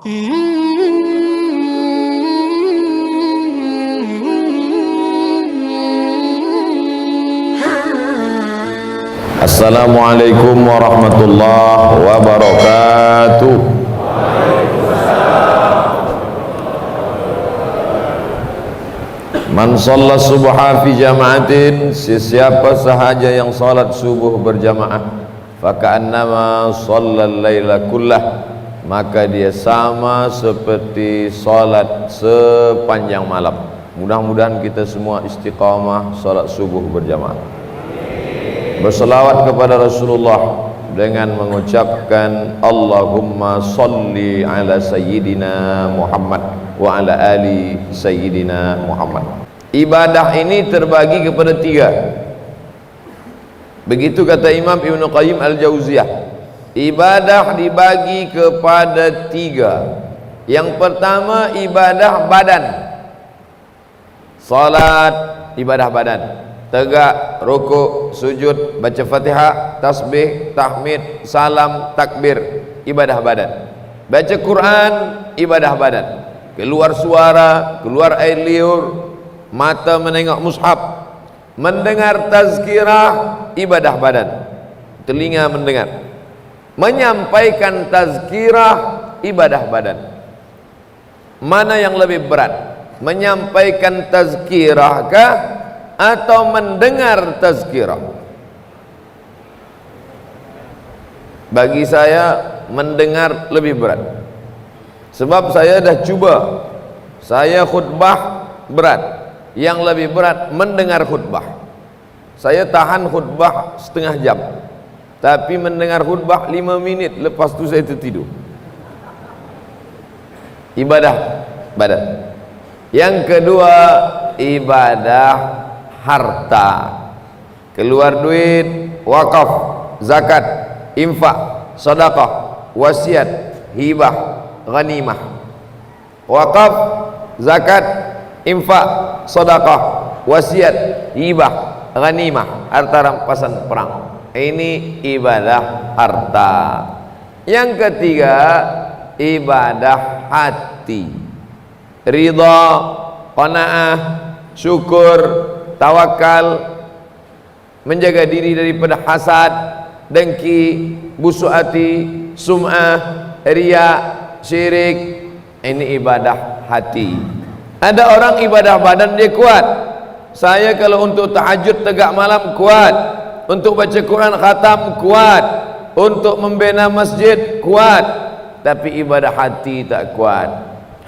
Assalamualaikum warahmatullahi wabarakatuh. Man shalla subha fi jama'atin, sesiapa sahaja yang salat subuh berjamaah, faka'annama shallal laila kullah, maka dia sama seperti salat sepanjang malam. Mudah-mudahan kita semua istiqamah salat subuh berjamaah. Berselawat kepada Rasulullah dengan mengucapkan Allahumma salli ala Sayyidina Muhammad wa ala ali Sayyidina Muhammad. Ibadah ini terbagi kepada tiga. Begitu kata Imam Ibn Qayyim Al-Jauziyah, ibadah dibagi kepada tiga. Yang pertama ibadah badan, salat ibadah badan, tegak, rukuk, sujud, baca Fatihah, tasbih, tahmid, salam, takbir, ibadah badan. Baca Quran, ibadah badan. Keluar suara, keluar air liur, mata menengok mushaf, mendengar tazkirah, ibadah badan. Telinga mendengar, menyampaikan tazkirah, ibadah badan. Mana yang lebih berat? Menyampaikan tazkirah kah atau mendengar tazkirah? Bagi saya mendengar lebih berat. Sebab saya dah cuba, saya khutbah berat. Yang lebih berat mendengar khutbah. Saya tahan khutbah setengah jam, tapi mendengar khutbah 5 minit, lepas tu saya tertidur. Ibadah badan. Yang kedua ibadah harta, keluar duit, wakaf, zakat, infak, sedekah, wasiat, hibah, ghanimah. Wakaf, zakat, infak, sedekah, wasiat, hibah, ghanimah, harta rampasan perang. Ini ibadah harta. Yang ketiga ibadah hati, ridha, qanaah, syukur, tawakal, menjaga diri daripada hasad, dengki, busuk hati, sum'ah, riya, syirik. Ini ibadah hati. Ada orang ibadah badan dia kuat. Saya kalau untuk tahajud tegak malam kuat, untuk baca Quran khatam kuat, untuk membina masjid kuat, tapi ibadah hati tak kuat.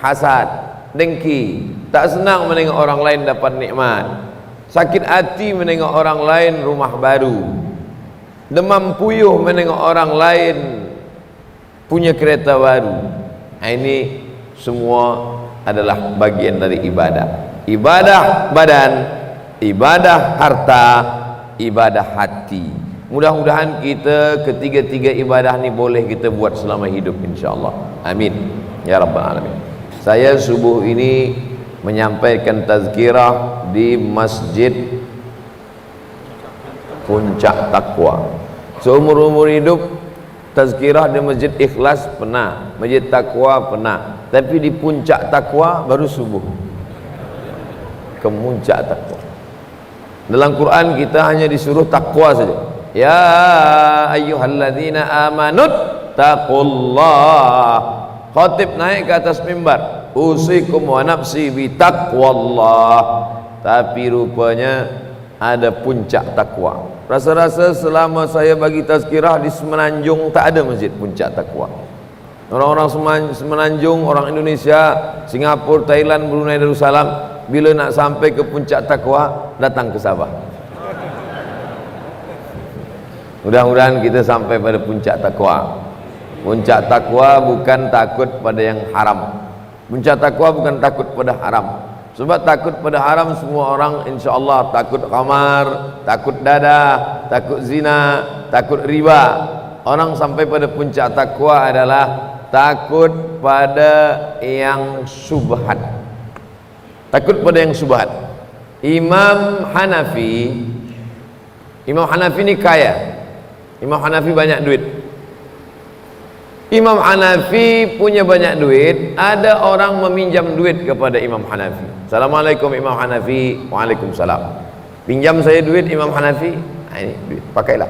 Hasad, dengki, tak senang menengok orang lain dapat nikmat, sakit hati menengok orang lain rumah baru, demam puyuh menengok orang lain punya kereta baru. Ini semua adalah bagian dari ibadah. Ibadah badan, ibadah harta, ibadah hati. Mudah-mudahan kita ketiga-tiga ibadah ni boleh kita buat selama hidup, insyaAllah. Amin ya rabbal alamin. Saya subuh ini menyampaikan tazkirah di Masjid Puncak Takwa. Seumur-umur hidup tazkirah di Masjid Ikhlas pernah, Masjid Takwa pernah, tapi di Puncak Takwa baru subuh. Ke Puncak Takwa. Dalam Quran kita hanya disuruh takwa saja. Ya ayyuhalladzina amanut taqullah. Khatib naik ke atas mimbar, usikum wa nafsi bi taqwallah. Tapi rupanya ada puncak takwa. Rasa-rasa selama saya bagi tazkirah di Semenanjung tak ada masjid puncak takwa. Orang-orang Semenanjung, orang Indonesia, Singapura, Thailand, Brunei Darussalam, bila nak sampai ke puncak takwa datang ke Sabah. Mudah-mudahan kita sampai pada puncak takwa. Puncak takwa bukan takut pada yang haram. Puncak takwa bukan takut pada haram. Sebab takut pada haram semua orang insya-Allah takut khamar, takut dadah, takut zina, takut riba. Orang sampai pada puncak takwa adalah takut pada yang subhat. Takut pada yang subhat. Imam Hanafi ni kaya. Imam Hanafi banyak duit. Imam Hanafi punya banyak duit, ada orang meminjam duit kepada Imam Hanafi. Assalamualaikum Imam Hanafi. Waalaikumsalam. Pinjam saya duit Imam Hanafi. Nah, ini duit, pakailah.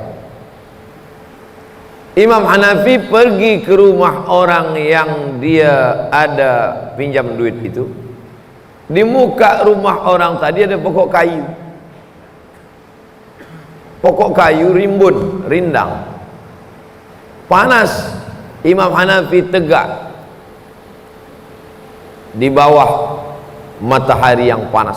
Imam Hanafi pergi ke rumah orang yang dia ada pinjam duit itu. Di muka rumah orang tadi ada pokok kayu. Pokok kayu rimbun, rindang. Panas. Imam Hanafi tegak di bawah matahari yang panas.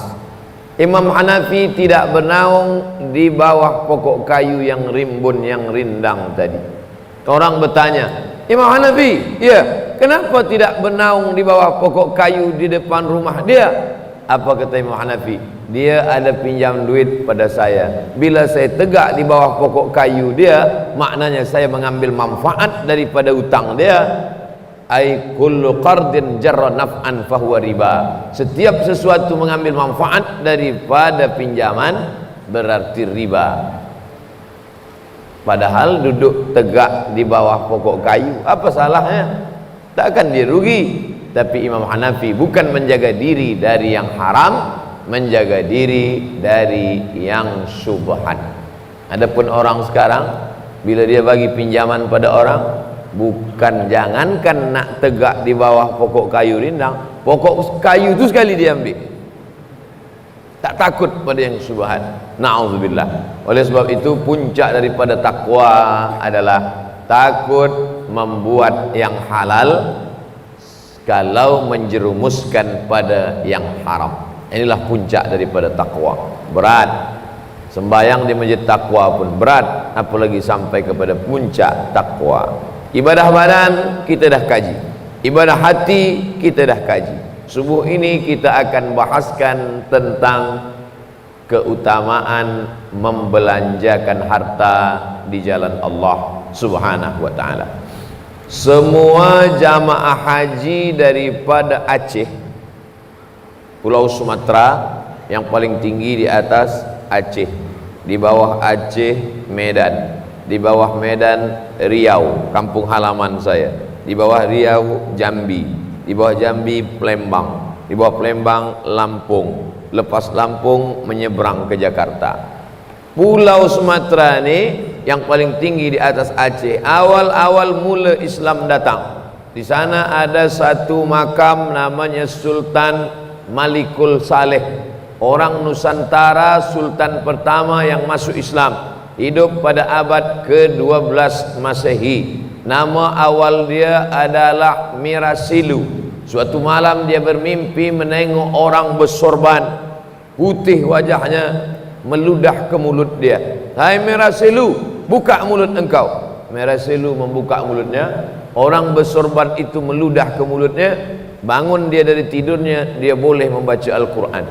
Imam Hanafi tidak bernaung di bawah pokok kayu yang rimbun, yang rindang tadi. Orang bertanya, Imam Hanafi, ya, kenapa tidak bernaung di bawah pokok kayu di depan rumah dia? Apa kata Imam Hanafi? Dia ada pinjam duit pada saya. Bila saya tegak di bawah pokok kayu dia, maknanya saya mengambil manfaat daripada utang dia. Ai kullu qardin jarra naf'an fahuwa riba. Setiap sesuatu mengambil manfaat daripada pinjaman berarti riba. Padahal duduk tegak di bawah pokok kayu, apa salahnya? Takkan dia rugi. Tapi Imam Hanafi bukan menjaga diri dari yang haram, menjaga diri dari yang syubhat. Adapun orang sekarang, bila dia bagi pinjaman pada orang, bukan jangankan nak tegak di bawah pokok kayu rindang, pokok kayu itu sekali dia ambil. Tak takut pada yang syubhat. Na'udzubillah. Oleh sebab itu puncak daripada takwa adalah takut membuat yang halal kalau menjerumuskan pada yang haram. Inilah puncak daripada takwa. Berat. Sembayang di masjid takwa pun berat, apalagi sampai kepada puncak takwa. Ibadah badan kita dah kaji, ibadah hati kita dah kaji. Subuh ini kita akan bahaskan tentang keutamaan membelanjakan harta di jalan Allah Subhanahu wa taala. Semua jamaah haji daripada Aceh, Pulau Sumatera, yang paling tinggi di atas Aceh, di bawah Aceh Medan, di bawah Medan Riau, kampung halaman saya, di bawah Riau Jambi, di bawah Jambi Palembang, di bawah Palembang Lampung, lepas Lampung menyeberang ke Jakarta. Pulau Sumatera ini yang paling tinggi di atas Aceh. Awal-awal mula Islam datang, di sana ada satu makam namanya Sultan Malikul Saleh, orang Nusantara, sultan pertama yang masuk Islam, hidup pada abad ke-12 Masehi. Nama awal dia adalah Mirasilu. Suatu malam dia bermimpi menengok orang bersorban, putih wajahnya, meludah ke mulut dia. Hai Mirasilu, buka mulut engkau. Mirasilu membuka mulutnya. Orang bersorban itu meludah ke mulutnya. Bangun dia dari tidurnya, dia boleh membaca Al-Quran.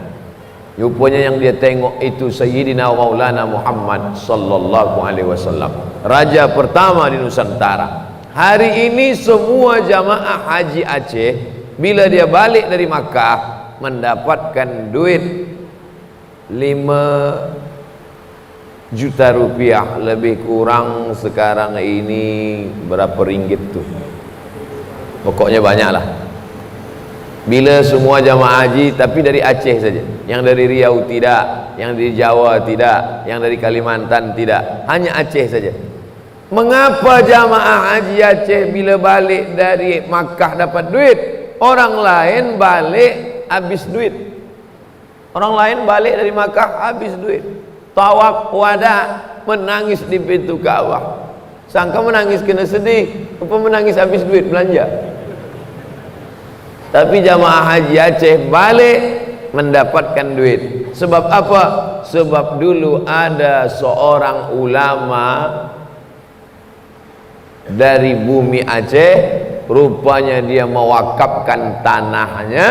Rupanya yang dia tengok itu Sayyidina Maulana Muhammad sallallahu alaihi wasallam, raja pertama di Nusantara. Hari ini semua jamaah haji Aceh bila dia balik dari Makkah mendapatkan duit 5 juta rupiah, lebih kurang sekarang ini berapa ringgit tuh, pokoknya banyak lah. Bila semua jamaah haji, tapi dari Aceh saja, yang dari Riau tidak, yang dari Jawa tidak, yang dari Kalimantan tidak, hanya Aceh saja. Mengapa jamaah haji Aceh bila balik dari Makkah dapat duit, orang lain balik habis duit? Orang lain balik dari Makkah habis duit, tawaf wada, menangis di pintu Ka'bah. Sangka menangis kena sedih, apa menangis habis duit belanja? Tapi jamaah haji Aceh balik mendapatkan duit. Sebab apa? Sebab dulu ada seorang ulama dari bumi Aceh, rupanya dia mewakafkan tanahnya,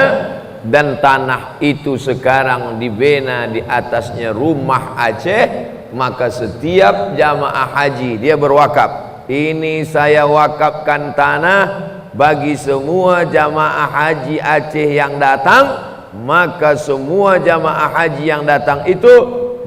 dan tanah itu sekarang dibina di atasnya rumah Aceh. Maka setiap jamaah haji dia berwakaf, ini saya wakafkan tanah bagi semua jamaah haji Aceh yang datang. Maka semua jamaah haji yang datang itu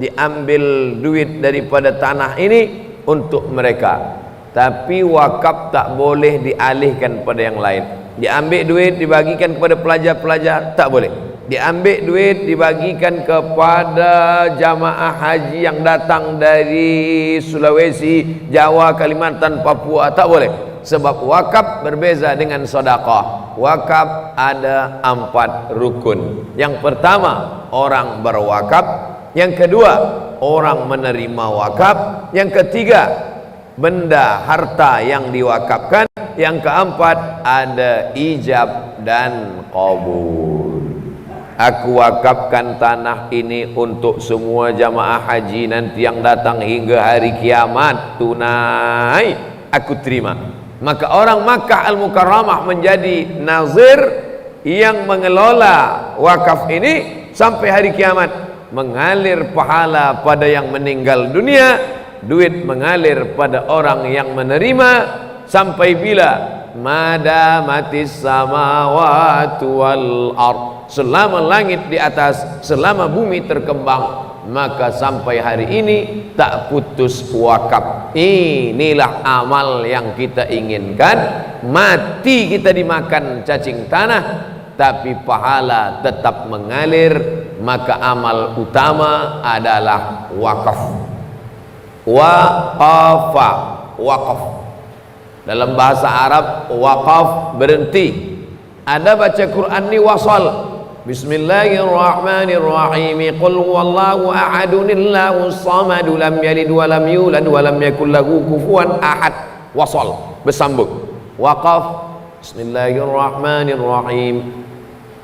diambil duit daripada tanah ini untuk mereka. Tapi wakaf tak boleh dialihkan pada yang lain. Diambil duit dibagikan kepada pelajar-pelajar, tak boleh. Diambil duit dibagikan kepada jamaah haji yang datang dari Sulawesi, Jawa, Kalimantan, Papua, tak boleh. Sebab wakaf berbeza dengan sedekah. Wakaf ada 4 rukun. Yang pertama, orang berwakaf. Yang kedua, orang menerima wakaf. Yang ketiga, benda harta yang diwakafkan. Yang keempat, ada ijab dan qabul. Aku wakafkan tanah ini untuk semua jamaah haji nanti yang datang hingga hari kiamat, tunai aku terima. Maka orang Makkah Al-Mukarramah menjadi nazir yang mengelola wakaf ini sampai hari kiamat. Mengalir pahala pada yang meninggal dunia, duit mengalir pada orang yang menerima, sampai bila madamatis samawati wal ard, selama langit di atas, selama bumi terkembang, maka sampai hari ini tak putus wakaf. Inilah amal yang kita inginkan. Mati kita dimakan cacing tanah, tapi pahala tetap mengalir. Maka amal utama adalah wakaf. Waqafa, wakaf. Dalam bahasa Arab, wakaf berhenti. Ada baca Quran ni wasal. Bismillahirrahmanirrahim. Qul huwallahu ahadun Allahus samad lam yalid wa lam yulad wa lam yakul lahu kufuwan ahad. Wasal, bersambung. Waqaf. Bismillahirrahmanirrahim.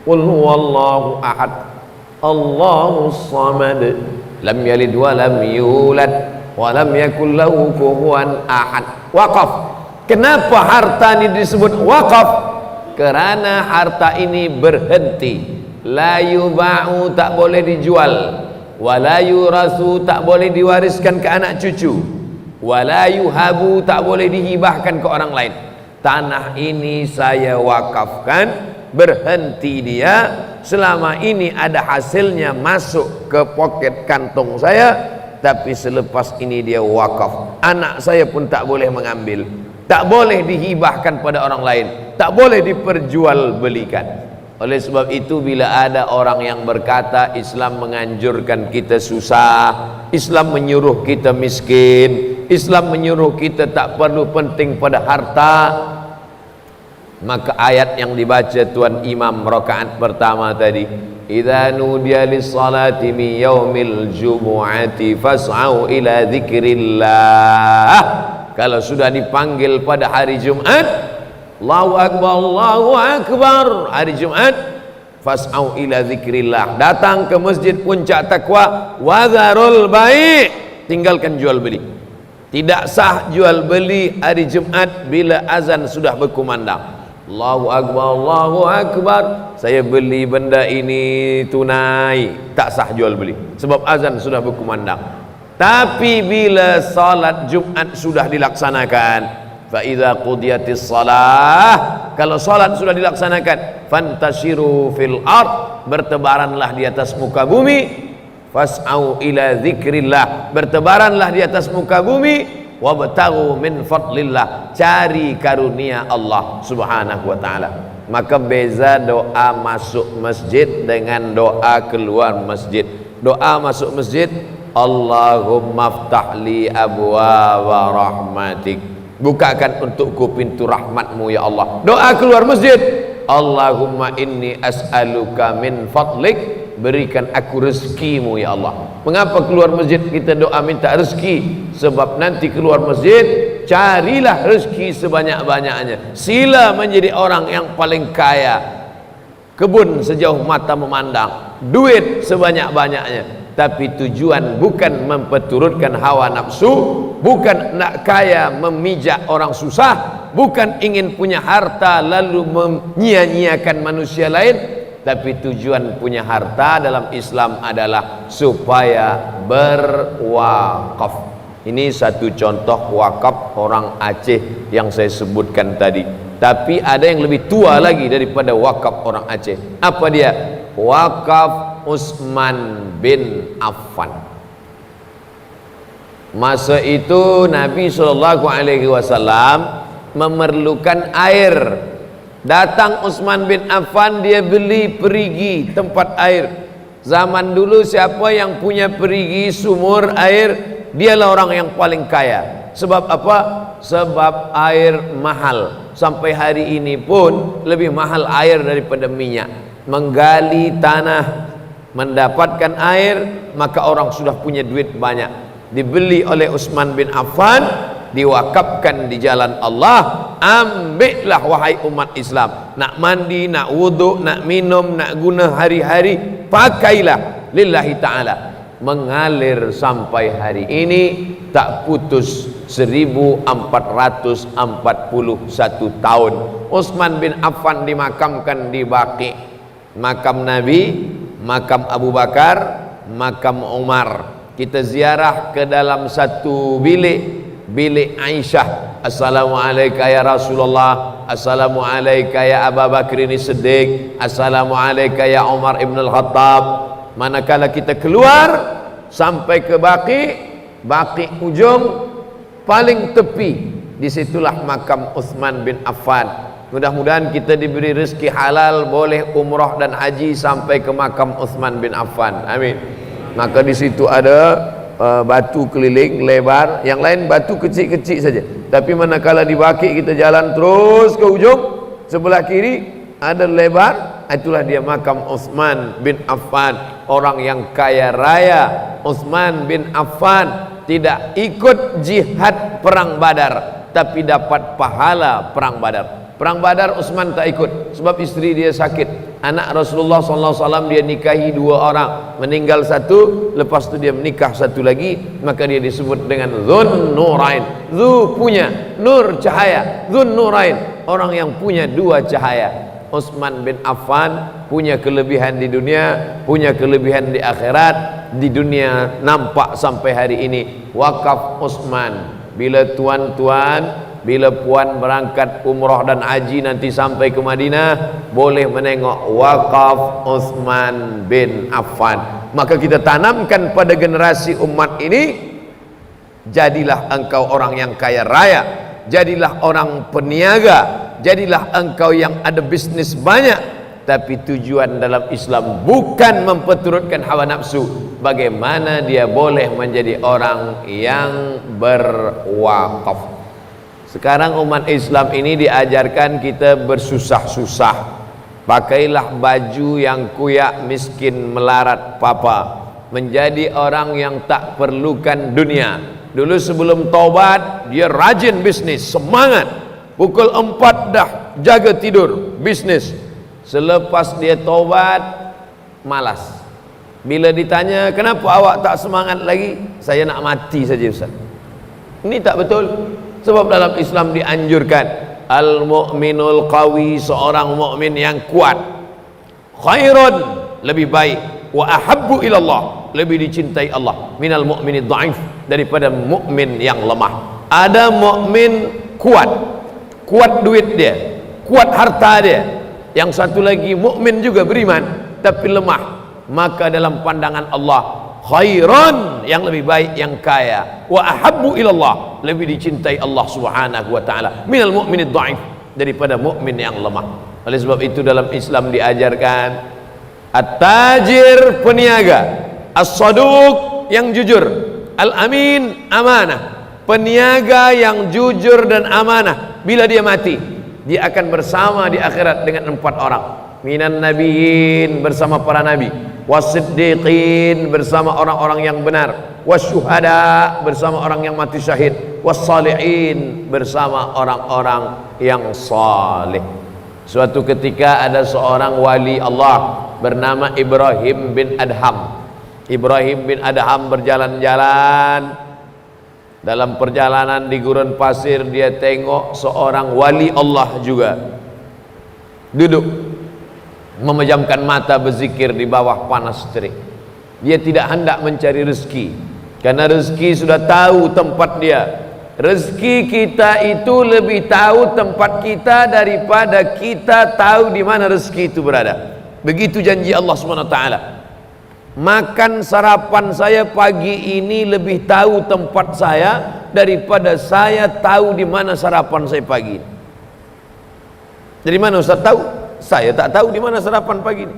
Qul huwallahu ahad Allahus samad lam yalid wa lam yulad wa lam yakul lahu kufuwan ahad. Waqaf. Kenapa harta ini disebut waqaf? Kerana harta ini berhenti. La yuba'u, tak boleh dijual. Wa la yurasu, tak boleh diwariskan ke anak cucu. Wa la yuhabu, tak boleh dihibahkan ke orang lain. Tanah ini saya wakafkan, berhenti dia. Selama ini ada hasilnya masuk ke poket kantong saya, tapi selepas ini dia wakaf. Anak saya pun tak boleh mengambil, tak boleh dihibahkan pada orang lain, tak boleh diperjualbelikan. Oleh sebab itu, bila ada orang yang berkata Islam menganjurkan kita susah, Islam menyuruh kita miskin, Islam menyuruh kita tak perlu penting pada harta, maka ayat yang dibaca tuan imam rakaat pertama tadi, idza nudiya lis-salati min yaumil jumu'ati fas'au ila dzikrillah, kalau sudah dipanggil pada hari Jumat, Allahu Akbar, Allahu Akbar, hari Jumat, fas'au ila dzikrillah, datang ke masjid puncak takwa, wadharul bai', tinggalkan jual beli. Tidak sah jual beli hari Jumat bila azan sudah berkumandang. Allahu Akbar, Allahu Akbar, saya beli benda ini tunai, tak sah jual beli sebab azan sudah berkumandang. Tapi bila salat Jumat sudah dilaksanakan, fa idza qudiyatis shalah, kalau salat sudah dilaksanakan, fantashiru fil ard, bertebaranlah di atas muka bumi, fas'au ila dzikrillah, bertebaranlah di atas muka bumi, wabtaghu min fadlillah, cari karunia Allah Subhanahu wa taala. Maka beza doa masuk masjid dengan doa keluar masjid. Doa masuk masjid, Allahumma ftahli abwaaba rahmatik, bukakan untukku pintu rahmatmu ya Allah. Doa keluar masjid, Allahumma inni as'aluka min fadlik, berikan aku rezekimu ya Allah. Mengapa keluar masjid kita doa minta rezeki? Sebab nanti keluar masjid, carilah rezeki sebanyak-banyaknya. Sila menjadi orang yang paling kaya, kebun sejauh mata memandang, duit sebanyak-banyaknya. Tapi tujuan bukan memperturutkan hawa nafsu, bukan nak kaya memijak orang susah, bukan ingin punya harta lalu menyia-nyiakan manusia lain. Tapi tujuan punya harta dalam Islam adalah supaya berwakaf. Ini satu contoh wakaf orang Aceh yang saya sebutkan tadi. Tapi ada yang lebih tua lagi daripada wakaf orang Aceh. Apa dia? Wakaf Utsman bin Affan. Masa itu Nabi SAW memerlukan air. Datang Utsman bin Affan, dia beli perigi tempat air. Zaman dulu siapa yang punya perigi sumur air, dialah orang yang paling kaya. Sebab apa? Sebab air mahal. Sampai hari ini pun lebih mahal air daripada minyak. Menggali tanah, mendapatkan air, maka orang sudah punya duit banyak. Dibeli oleh Utsman bin Affan, diwakafkan di jalan Allah. Ambillah wahai umat Islam, nak mandi, nak wuduk, nak minum, nak guna hari-hari, pakailah lillahi ta'ala. Mengalir sampai hari ini tak putus. 1441 tahun Utsman bin Affan dimakamkan di Baqi. Makam Nabi, makam Abu Bakar, makam Umar. Kita ziarah ke dalam satu bilik Aisyah. Assalamualaikum ya Rasulullah, Assalamualaikum ya Abu Bakar ini Siddiq, Assalamualaikum ya Umar ibn al-Khattab. Manakala kita keluar sampai ke Baqi ujung paling tepi, disitulah makam Utsman bin Affan. Mudah-mudahan kita diberi rezeki halal, boleh umrah dan haji sampai ke makam Utsman bin Affan. Amin. Maka di situ ada batu keliling lebar, yang lain batu kecil-kecil saja. Tapi manakala di Baqi kita jalan terus ke ujung, sebelah kiri ada lebar, itulah dia makam Utsman bin Affan, orang yang kaya raya. Utsman bin Affan tidak ikut jihad perang Badar, tapi dapat pahala perang Badar. Perang Badar Utsman tak ikut sebab istri dia sakit. Anak Rasulullah SAW dia nikahi 2 orang, meninggal 1, lepas tu dia menikah 1 lagi, maka dia disebut dengan Dzun Nurain. Dzu punya, nur cahaya, Dzun Nurain, orang yang punya 2 cahaya. Utsman bin Affan punya kelebihan di dunia, punya kelebihan di akhirat. Di dunia nampak sampai hari ini. Wakaf Utsman. Bila tuan-tuan, bila puan berangkat umrah dan haji nanti sampai ke Madinah, boleh menengok wakaf Utsman bin Affan. Maka kita tanamkan pada generasi umat ini, jadilah engkau orang yang kaya raya, jadilah orang peniaga, jadilah engkau yang ada bisnis banyak. Tapi tujuan dalam Islam bukan memperturutkan hawa nafsu. Bagaimana dia boleh menjadi orang yang berwakaf. Sekarang umat Islam ini diajarkan kita bersusah-susah. Pakailah baju yang kuyak, miskin, melarat, papa. Menjadi orang yang tak perlukan dunia. Dulu sebelum taubat, dia rajin bisnis, semangat. Pukul 4 dah jaga tidur, bisnis. Selepas dia taubat, malas. Bila ditanya, kenapa awak tak semangat lagi? Saya nak mati saja Ustaz. Ini tak betul. Sebab dalam Islam dianjurkan al-mu'minul qawi, seorang mukmin yang kuat, khairun, lebih baik, wa ahabbu ilallah, lebih dicintai Allah, minal mu'minid dhaif, daripada mukmin yang lemah. Ada mukmin kuat, kuat duit dia, kuat harta dia. Yang satu lagi mukmin juga beriman tapi lemah. Maka dalam pandangan Allah, khairun, yang lebih baik, yang kaya, wa ahabbu ilallah, lebih dicintai Allah Subhanahu wa taala, minal mu'minid dhaif, daripada mukmin yang lemah. Oleh sebab itu dalam Islam diajarkan at-tajir, peniaga, as-saduq, yang jujur, al-amin, amanah. Peniaga yang jujur dan amanah, bila dia mati, dia akan bersama di akhirat dengan 4 orang. Minan nabiyyin, bersama para nabi, wasiddiqin, bersama orang-orang yang benar, wasyuhada, bersama orang yang mati syahid, wassalihin, bersama orang-orang yang saleh. Suatu ketika ada seorang wali Allah bernama Ibrahim bin Adham. Ibrahim bin Adham berjalan-jalan. Dalam perjalanan di gurun pasir, dia tengok seorang wali Allah juga duduk memejamkan mata berzikir di bawah panas terik. Dia tidak hendak mencari rezeki, karena rezeki sudah tahu tempat dia. Rezeki kita itu lebih tahu tempat kita daripada kita tahu di mana rezeki itu berada. Begitu janji Allah SWT. makan sarapan saya pagi ini lebih tahu tempat saya daripada saya tahu di mana sarapan saya pagi ini. Dari mana Ustaz tahu? Saya tak tahu di mana sarapan pagi ini,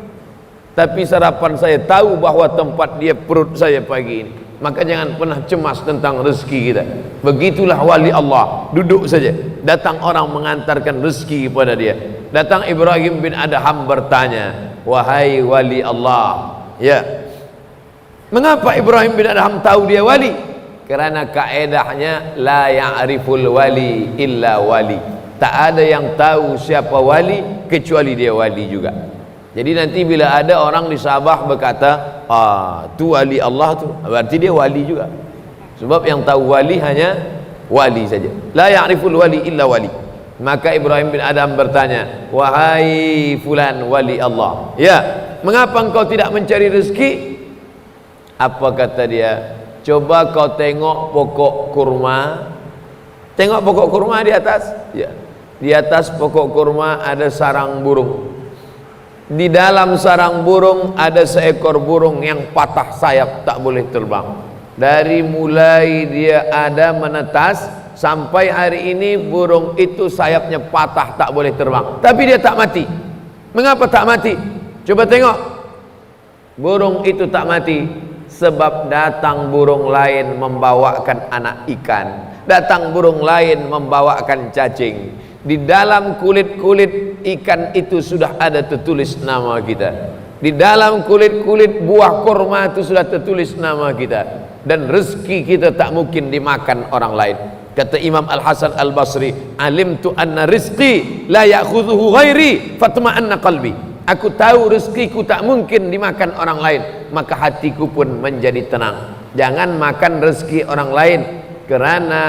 tapi sarapan saya tahu bahwa tempat dia perut saya pagi ini. Maka jangan pernah cemas tentang rezeki kita. Begitulah wali Allah, duduk saja, datang orang mengantarkan rezeki kepada dia. Datang Ibrahim bin Adham bertanya, wahai wali Allah, ya, mengapa Ibrahim bin Adham tahu dia wali? Kerana kaedahnya la ya'riful wali illa wali, tak ada yang tahu siapa wali kecuali dia wali juga. Jadi nanti bila ada orang di Sabah berkata, tu wali Allah tu, berarti dia wali juga. Sebab yang tahu wali hanya wali saja. La ya'riful wali illa wali. Maka Ibrahim bin Adham bertanya, wahai fulan wali Allah, ya, mengapa engkau tidak mencari rezeki? Apa kata dia? Coba kau tengok pokok kurma. Tengok pokok kurma di atas. Ya. Di atas pokok kurma ada sarang burung. Di dalam sarang burung ada seekor burung yang patah sayap, tak boleh terbang. Dari mulai dia ada menetas sampai hari ini burung itu sayapnya patah, tak boleh terbang. Tapi dia tak mati. Mengapa tak mati? Coba tengok. Burung itu tak mati sebab datang burung lain membawakan anak ikan. Datang burung lain membawakan cacing. Di dalam kulit-kulit ikan itu sudah ada tertulis nama kita. Di dalam kulit-kulit buah kurma itu sudah tertulis nama kita. Dan rezeki kita tak mungkin dimakan orang lain. Kata Imam Al-Hasan Al-Basri, alimtu anna rizqi la ya'khudhuhu ghairi fatma'anna qalbi. Aku tahu rezekiku tak mungkin dimakan orang lain, maka hatiku pun menjadi tenang. Jangan makan rezeki orang lain, kerana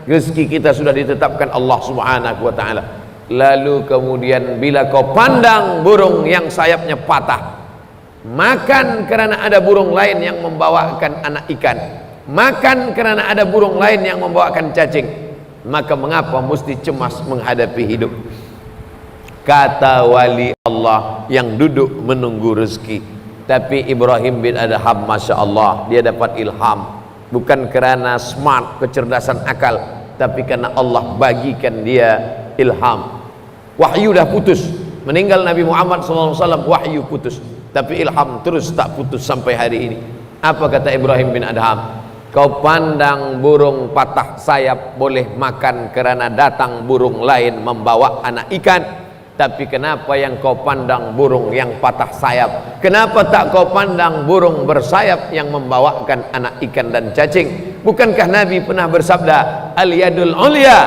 rezeki kita sudah ditetapkan Allah Subhanahu wa ta'ala. Lalu kemudian bila kau pandang burung yang sayapnya patah, makan kerana ada burung lain yang membawakan anak ikan, makan kerana ada burung lain yang membawakan cacing, maka mengapa mesti cemas menghadapi hidup? Kata wali Allah yang duduk menunggu rezeki. Tapi Ibrahim bin Adham, Masya Allah, dia dapat ilham. Bukan kerana smart, kecerdasan akal, tapi karena Allah bagikan dia ilham. Wahyu dah putus, meninggal Nabi Muhammad SAW, wahyu putus, tapi ilham terus tak putus sampai hari ini. Apa kata Ibrahim bin Adham? Kau pandang burung patah sayap boleh makan kerana datang burung lain membawa anak ikan. Tapi kenapa yang kau pandang burung yang patah sayap? Kenapa tak kau pandang burung bersayap yang membawakan anak ikan dan cacing? Bukankah Nabi pernah bersabda, al-yadul ulya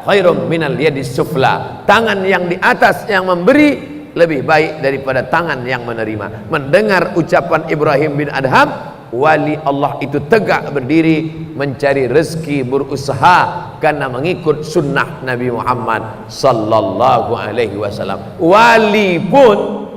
khairum minal yadis sufla. Tangan yang di atas yang memberi lebih baik daripada tangan yang menerima. Mendengar ucapan Ibrahim bin Adham, wali Allah itu tegak berdiri mencari rezeki, berusaha karena mengikut sunnah Nabi Muhammad sallallahu alaihi wasallam. Wali pun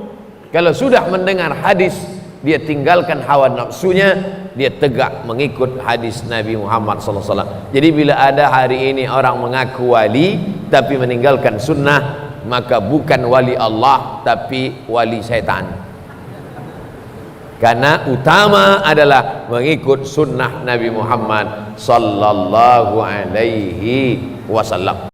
kalau sudah mendengar hadis, dia tinggalkan hawa nafsunya, dia tegak mengikut hadis Nabi Muhammad sallallahu alaihi wasallam. Jadi bila ada hari ini orang mengaku wali tapi meninggalkan sunnah, maka bukan wali Allah tapi wali syaitan. Karena utama adalah mengikut sunnah Nabi Muhammad sallallahu alaihi wasallam.